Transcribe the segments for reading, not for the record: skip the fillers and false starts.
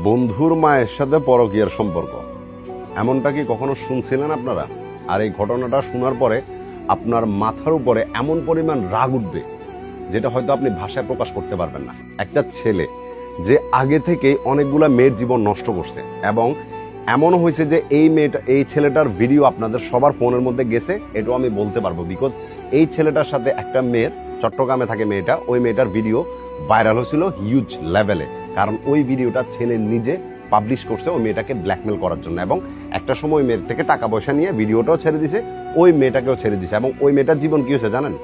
বন্ধুর মায়ের সাথে পরকীয়ার সম্পর্ক, এমনটা কি কখনো শুনছিলেন আপনারা? আর এই ঘটনাটা শোনার পরে আপনার মাথার উপরে এমন পরিমাণ রাগ উঠবে যেটা হয়তো আপনি ভাষায় প্রকাশ করতে পারবেন না। একটা ছেলে যে আগে থেকেই অনেকগুলা মেয়ের জীবন নষ্ট করছে, এবং এমনও হয়েছে যে এই ছেলেটার ভিডিও আপনাদের সবার ফোনের মধ্যে গেছে, এটাও আমি বলতে পারবো। বিকজ এই ছেলেটার সাথে একটা মেয়ের, চট্টগ্রামে থাকে মেয়েটা, ওই মেয়েটার ভিডিও ভাইরাল হয়েছিল হিউজ লেভেলে। কারণ ওই ভিডিওটা ছেলে নিজে পাবলিশ করছে ওই মেয়েটাকে ব্ল্যাকমেল করার জন্য, এবং একটা সময় ওই মেয়ের থেকে টাকা পয়সা নিয়ে ভিডিওটাও ছেড়ে দিছে, ওই মেয়েটাকেও ছেড়ে দিছে, এবং ওই মেয়েটার জীবন কি হয়েছে জানেন?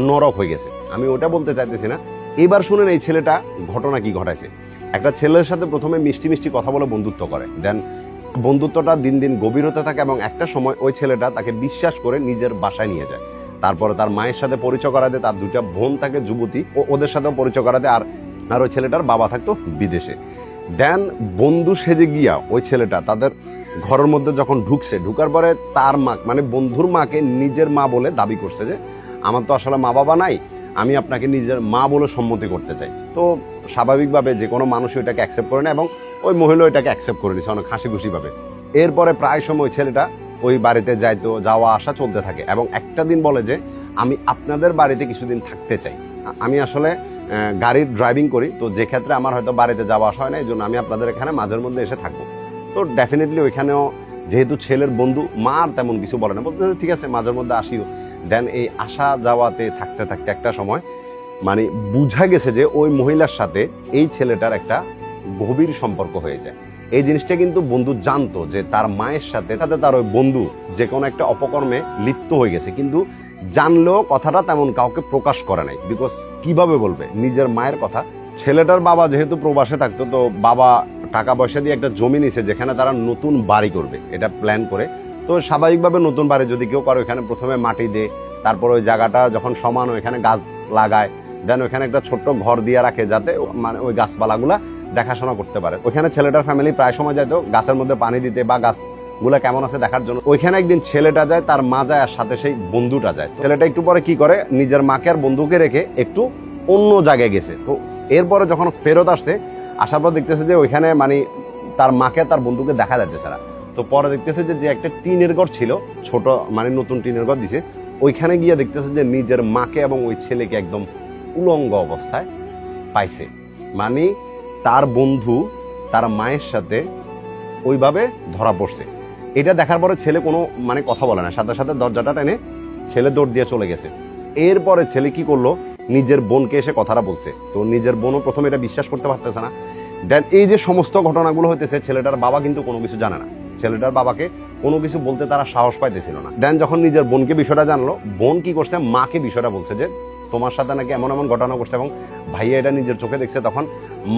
নরক হয়ে গেছে। আমি ওটা বলতে চাইতেছি না। এবার শুনেন এই ছেলেটা ঘটনা কি ঘটাইছে। একটা ছেলের সাথে প্রথমে মিষ্টি মিষ্টি কথা বলে বন্ধুত্ব করে, দেন বন্ধুত্বটা দিন দিন গভীর হতে থাকে, এবং একটা সময় ওই ছেলেটা তাকে বিশ্বাস করে নিজের বাসায় নিয়ে যায়। তারপরে তার মায়ের সাথে পরিচয় করা দেয়, তার দুইটা বোন থাকে যুবতী, ওদের সাথেও পরিচয় করা দেয়, আর ওই ছেলেটার বাবা থাকতো বিদেশে। দেন বন্ধু সেজে গিয়া ওই ছেলেটা তাদের ঘরের মধ্যে যখন ঢুকার পরে তার মা, মানে বন্ধুর মাকে নিজের মা বলে দাবি করছে যে আমার তো আসলে মা বাবা নাই, আমি আপনাকে নিজের মা বলে সম্মতি করতে চাই। তো স্বাভাবিকভাবে যে কোনো মানুষই ওইটাকে অ্যাকসেপ্ট করে না, এবং ওই মহিলা ওইটাকে অ্যাকসেপ্ট করে নিছে অনেক হাসি খুশিভাবে। এরপরে প্রায় সময় ছেলেটা ওই বাড়িতে যাওয়া আসা চলতে থাকে, এবং একটা দিন বলে যে আমি আপনাদের বাড়িতে কিছুদিন থাকতে চাই। আমি আসলে গাড়ির ড্রাইভিং করি, তো যে ক্ষেত্রে আমার হয়তো বাড়িতে যাওয়া আসা হয় না, এই জন্য আমি আপনাদের এখানে মাঝের মধ্যে এসে থাকবো। তো ডেফিনেটলি ওইখানেও যেহেতু ছেলের বন্ধু, মা আর তেমন কিছু বলে না, বলতে ঠিক আছে মাঝের মধ্যে আসিও। দেন এই আসা যাওয়াতে থাকতে থাকতে একটা সময় মানে বুঝা গেছে যে ওই মহিলার সাথে এই ছেলেটার একটা গভীর সম্পর্ক হয়ে যায়। এই জিনিসটা কিন্তু বন্ধু জানতো যে তার মায়ের সাথে তার ওই বন্ধু যে কোনো একটা অপকর্মে লিপ্ত হয়ে গেছে, কিন্তু জানলেও কথাটা তেমন কাউকে প্রকাশ করে নাই। বিকজ কিভাবে বলবে নিজের মায়ের কথা? ছেলেটার বাবা যেহেতু প্রবাসে থাকতো, তো বাবা টাকা পয়সা দিয়ে একটা জমি নিছে যেখানে তারা নতুন বাড়ি করবে, এটা প্ল্যান করে। তো স্বাভাবিকভাবে নতুন বাড়ি যদি কেউ করে, ওইখানে প্রথমে মাটি দেয়, তারপর ওই জায়গাটা যখন সমান ওইখানে গাছ লাগায়, দেন ওইখানে একটা ছোট্ট ঘর দিয়ে রাখে যাতে মানে ওই গাছপালাগুলা দেখাশোনা করতে পারে। ওইখানে ছেলেটার ফ্যামিলি প্রায় সময় যায় তো গাছের মধ্যে পানি দিতে বা গাছগুলা কেমন আছে দেখার জন্য। ওইখানে একদিন ছেলেটা যায়, তার মা যায়, আর সাথে সেই বন্ধুটা যায়। ছেলেটা একটু পরে কি করে, নিজের মাকে আর বন্ধুকে রেখে একটু অন্য জায়গায় গেছে। তো এরপরে যখন ফেরত আসার পর দেখতেছে যে ওইখানে মানে তার মাকে তার বন্ধুকে দেখা যাচ্ছে সারা। তো পরে দেখতেছে যে একটা টিনের ঘর ছিল, ছোট মানে নতুন টিনের ঘর দিছে, ওইখানে গিয়ে দেখতেছে যে নিজের মাকে এবং ওই ছেলেকে একদম উলঙ্গ অবস্থায় পাইছে। মানে তার বন্ধু তার মায়ের সাথে ওইভাবে ধরা পড়ছে। এটা দেখার পরে ছেলে কোনো মানে কথা বলে না, সাথে সাথে দরজাটা টেনে ছেলে দৌড় দিয়ে চলে গেছে। এরপরে ছেলে কি করলো, নিজের বোনকে এসে কথাটা বলছে। তো নিজের বোনও প্রথমে এটা বিশ্বাস করতে পারতেছে না। দেন এই যে সমস্ত ঘটনাগুলো হইতেছে, ছেলেটার বাবা কিন্তু কোনো কিছু জানে না। ছেলেটার বাবাকে কোনো কিছু বলতে তারা সাহস পাইতেছিল না। দেন যখন নিজের বোনকে বিষয়টা জানলো, বোন কি করছে, মাকে বিষয়টা বলছে যে তোমার সাথে নাকি এমন এমন ঘটনা করছে, এবং ভাইয়া এটা নিজের চোখে দেখছে। তখন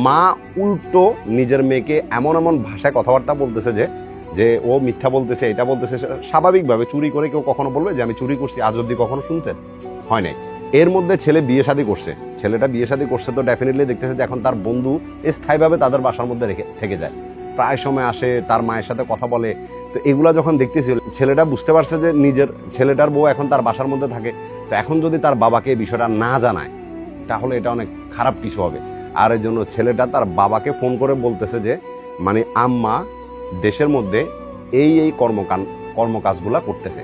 মা উল্টো নিজের মেয়েকে এমন এমন ভাষায় কথাবার্তা বলতেছে যে ও মিথ্যা বলতেছে, এটা বলতেছে। স্বাভাবিকভাবে চুরি করে কেউ কখনো বলবে যে আমি চুরি করছি? আজ অব্দি কখনো শুনছেন? হয় নাই। এর মধ্যে ছেলে বিয়ে শাদী করছে, ছেলেটা বিয়ে শাদী করছে, তো ডেফিনেটলি দেখতেছে যে এখন তার বন্ধু স্থায়ীভাবে তাদের বাসার মধ্যে থেকে যায়, প্রায় সময় আসে, তার মায়ের সাথে কথা বলে। তো এগুলা যখন দেখতেছিল, ছেলেটা বুঝতে পারছে যে নিজের ছেলেটার বউ এখন তার বাসার মধ্যে থাকে। তো এখন যদি তার বাবাকে এই বিষয়টা না জানায়, তাহলে এটা অনেক খারাপ কিছু হবে। আর এর জন্য ছেলেটা তার বাবাকে ফোন করে বলতেছে যে মানে আম্মা দেশের মধ্যে এই কর্মকাজগুলা করতেছে।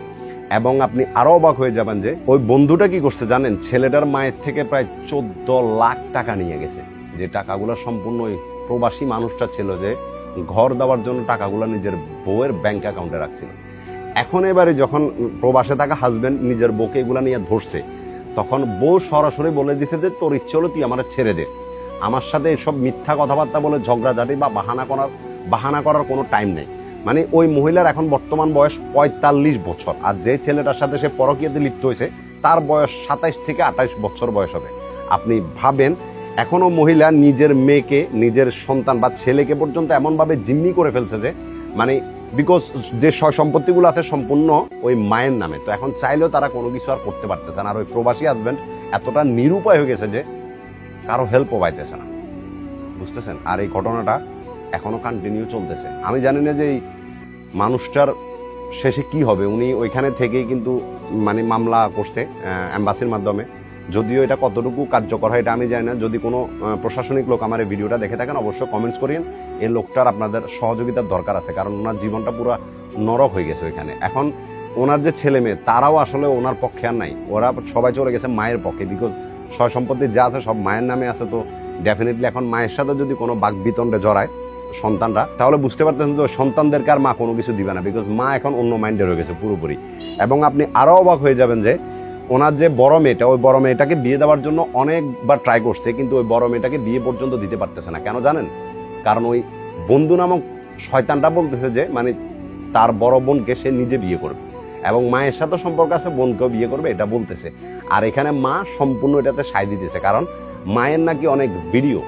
এবং আপনি আরো অবাক হয়ে যাবেন যে ওই বন্ধুটা কি করছে জানেন? ছেলেটার মায়ের থেকে প্রায় 14 লাখ টাকা নিয়ে গেছে, যে টাকাগুলো সম্পূর্ণ ওই প্রবাসী মানুষটা ছিল যে ঘর দেওয়ার জন্য টাকাগুলো নিজের বউয়ের ব্যাংক অ্যাকাউন্টে রাখছিল। এখন এবারে যখন প্রবাসে থাকা হাজবেন্ড নিজের বউকে এগুলা নিয়ে ধরছে, তখন বউ সরাসরি বলে দিছে যে তোর ইচ্ছে হলো তুই আমার ছেড়ে দে, আমার সাথে এসব মিথ্যা কথাবার্তা বলে ঝগড়াঝাটি বা বাহানা করার কোনো টাইম নেই। মানে ওই মহিলার এখন বর্তমান বয়স 45 বছর, আর যে ছেলেটার সাথে সে পরকীয়াতে লিপ্ত হয়েছে তার বয়স 27 থেকে 28 বছর বয়স হবে। আপনি ভাবেন, এখনো মহিলা নিজের মেয়েকে, নিজের সন্তান বা ছেলেকে পর্যন্ত এমনভাবে জিম্মি করে ফেলছে যে মানে বিকজ যে সম্পত্তিগুলো আছে সম্পূর্ণ ওই মায়ের নামে। তো এখন চাইলেও তারা কোনো কিছু আর করতে পারতেছে না। আর ওই প্রবাসী হাজবেন্ড এতটা নিরুপায় হয়ে গেছে যে কারো হেল্পও পাইতেছে না, বুঝতেছেন? আর এই ঘটনাটা এখনো কন্টিনিউ চলতেছে। আমি জানি না যে এই মানুষটার শেষে কি হবে। উনি ওইখানে থেকেই কিন্তু মানে মামলা করছে এম্বাসির মাধ্যমে, যদিও এটা কতটুকু কার্যকর হয় এটা আমি জানি না। যদি কোনো প্রশাসনিক লোক আমার এই ভিডিওটা দেখে থাকেন অবশ্যই কমেন্টস করিয়েন এই লোকটার আপনাদের সহযোগিতার দরকার আছে, কারণ ওনার জীবনটা পুরো নরক হয়ে গেছে ওইখানে। এখন ওনার যে ছেলে মেয়ে তারাও আসলে ওনার পক্ষে আর নাই, ওরা সবাই চলে গেছে মায়ের পক্ষে, বিকজ সয় সম্পত্তি যা আছে সব মায়ের নামে আছে। তো ডেফিনেটলি এখন মায়ের সাথে যদি কোনো বাকবিতণ্ডে জড়ায় সন্তানরা, তাহলে বুঝতে পারতেছেন যে সন্তানদেরকে আর মা কোনো কিছু দিবে না, বিকজ মা এখন অন্য মাইন্ডের হয়ে গেছে পুরোপুরি। এবং আপনি আরও অবাক হয়ে যাবেন যে ওনার যে বড় মেয়েটা, ওই বড় মেয়েটাকে বিয়ে দেওয়ার জন্য অনেকবার ট্রাই করছে, কিন্তু ওই বড় মেয়েটাকে বিয়ে পর্যন্ত দিতে পারতেছে না। কেন জানেন? কারণ ওই বন্ধু নামক শয়তানটা বলতেছে যে মানে তার বড় বোনকে সে নিজে বিয়ে করবে এবং মায়ের সাথে সম্পর্ক আছে, বোনকেও বিয়ে করবে, এটা বলতেছে। আর এখানে মা সম্পূর্ণ এটাতে সায় দিতেছে, কারণ মায়ের নাকি অনেক ভিডিও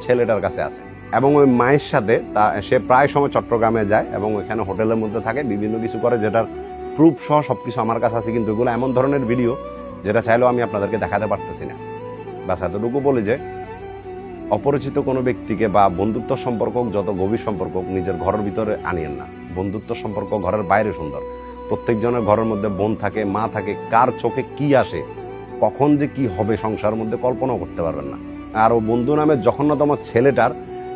ছেলেটার কাছে আছে। এবং ওই মায়ের সাথে সে প্রায় সময় চট্টগ্রামে যায় এবং ওইখানে হোটেলের মধ্যে থাকে, বিভিন্ন কিছু করে, যেটার প্রুফ সহ সবকিছু আমার কাছে আছে। কিন্তু এগুলো এমন ধরনের ভিডিও যেটা চাইলেও আমি আপনাদেরকে দেখাতে পারতেছি না। বাস এতটুকু বলি যে অপরিচিত কোনো ব্যক্তিকে বা বন্ধুত্ব সম্পর্ক যত গভীর সম্পর্ক হোক, নিজের ঘরের ভিতরে আনিয়েন না। বন্ধুত্ব সম্পর্ক ঘরের বাইরে সুন্দর। প্রত্যেকজনের ঘরের মধ্যে বোন থাকে, মা থাকে, কার চোখে কি আসে, কখন যে কি হবে সংসারের মধ্যে কল্পনাও করতে পারবেন না। আর ও বন্ধু নামে জঘন্যতম ছেলেটার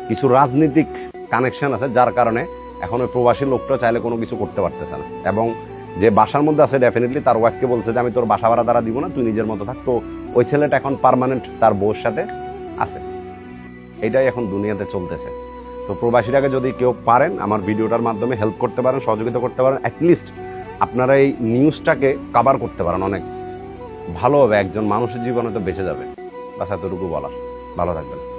কিছু রাজনীতিক কানেকশন আছে, যার কারণে এখন ওই প্রবাসী লোকটা চাইলে কোনো কিছু করতে পারতেছে না। এবং যে বাসার মধ্যে আছে ডেফিনেটলি তার ওয়াইফকে বলছে যে আমি তোর বাসা ভাড়া দ্বারা দিব না, তুই নিজের মতো থাক। তো ওই ছেলেটা এখন পার্মানেন্ট তার বউর সাথে আছে। এটাই এখন দুনিয়াতে চলতেছে। তো প্রবাসীরাকে যদি কেউ পারেন আমার ভিডিওটার মাধ্যমে হেল্প করতে পারেন, সহযোগিতা করতে পারেন, অ্যাটলিস্ট আপনারা এই নিউজটাকে কভার করতে পারেন, অনেক ভালো হবে, একজন মানুষের জীবনে তো বেঁচে যাবে। বাস এতটুকু বলা। ভালো থাকবেন।